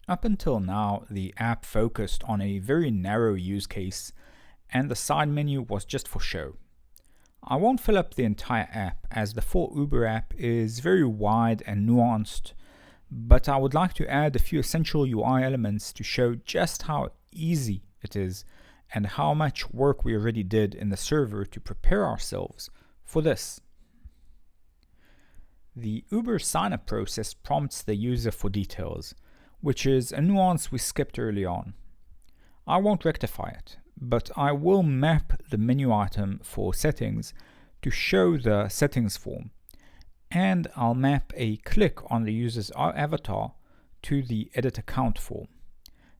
Up until now, the app focused on a very narrow use case, and the side menu was just for show. I won't fill up the entire app, as the full Uber app is very wide and nuanced, but I would like to add a few essential UI elements to show just how easy it is and how much work we already did in the server to prepare ourselves for this. The Uber signup process prompts the user for details, which is a nuance we skipped early on. I won't rectify it, but I will map the menu item for settings to show the settings form, and I'll map a click on the user's avatar to the edit account form.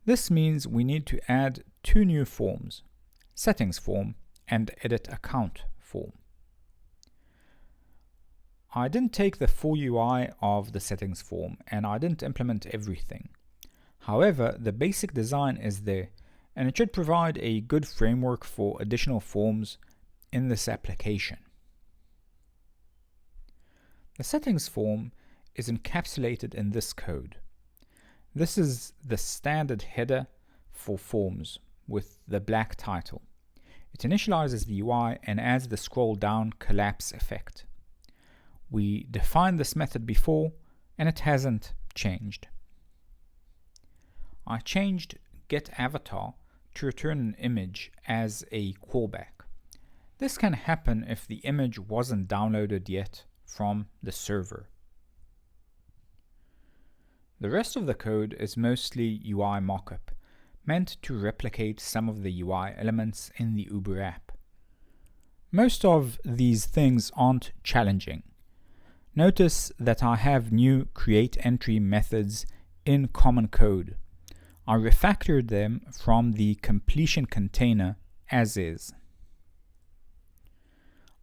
This means we need to add two new forms, settings form and edit account form. I didn't take the full UI of the settings form, and I didn't implement everything. However, the basic design is there, and it should provide a good framework for additional forms in this application. The settings form is encapsulated in this code. This is the standard header for forms with the black title. It initializes the UI and adds the scroll down collapse effect. We defined this method before, and it hasn't changed. I changed getAvatar to return an image as a callback. This can happen if the image wasn't downloaded yet from the server. The rest of the code is mostly UI mockup, meant to replicate some of the UI elements in the Uber app. Most of these things aren't challenging. Notice that I have new createEntry methods in common code. I refactored them from the completion container as is.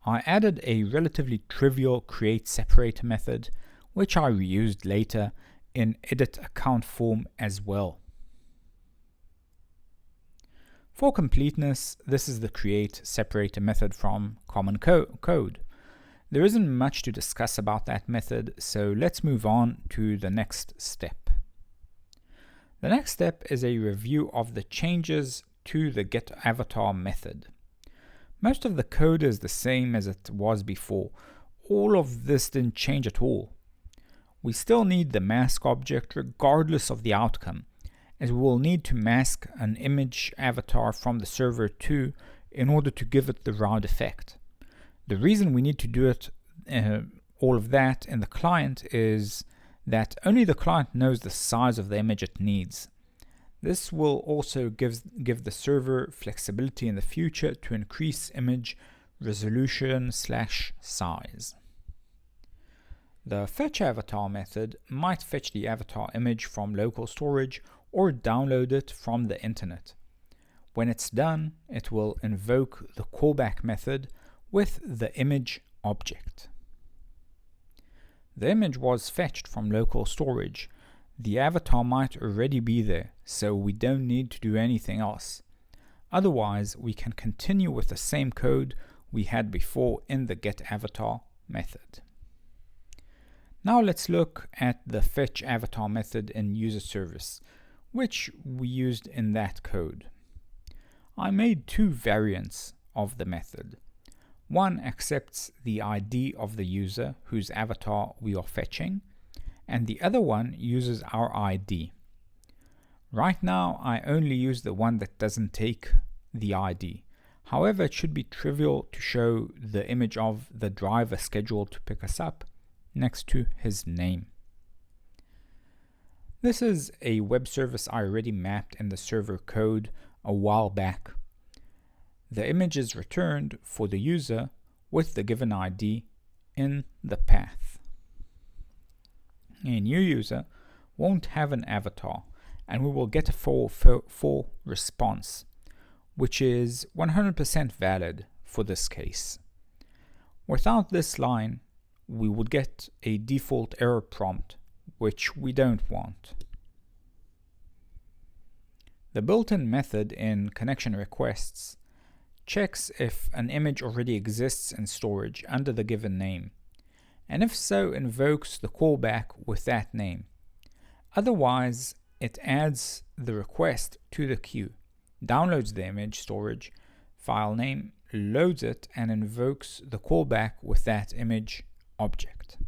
I added a relatively trivial createSeparator method, which I reused later in edit account form as well. For completeness, this is the createSeparator method from common code. There isn't much to discuss about that method, so let's move on to the next step. The next step is a review of the changes to the getAvatar method. Most of the code is the same as it was before. All of this didn't change at all. We still need the mask object regardless of the outcome, as we will need to mask an image avatar from the server too in order to give it the round effect. The reason we need to do it, all of that in the client, is that only the client knows the size of the image it needs. This will also give the server flexibility in the future to increase image resolution/size. The fetchAvatar method might fetch the avatar image from local storage or download it from the internet. When it's done, it will invoke the callback method with the image object. The image was fetched from local storage. The avatar might already be there, so we don't need to do anything else. Otherwise, we can continue with the same code we had before in the getAvatar method. Now let's look at the fetchAvatar method in user service, which we used in that code. I made two variants of the method. One accepts the ID of the user whose avatar we are fetching, and the other one uses our ID. Right now, I only use the one that doesn't take the ID. However, it should be trivial to show the image of the driver scheduled to pick us up next to his name. This is a web service I already mapped in the server code a while back. The image is returned for the user with the given ID in the path. A new user won't have an avatar, and we will get a full response, which is 100% valid for this case. Without this line, we would get a default error prompt, which we don't want. The built-in method in connection requests checks if an image already exists in storage under the given name, and if so, invokes the callback with that name. Otherwise, it adds the request to the queue, downloads the image storage file name, loads it, and invokes the callback with that image object.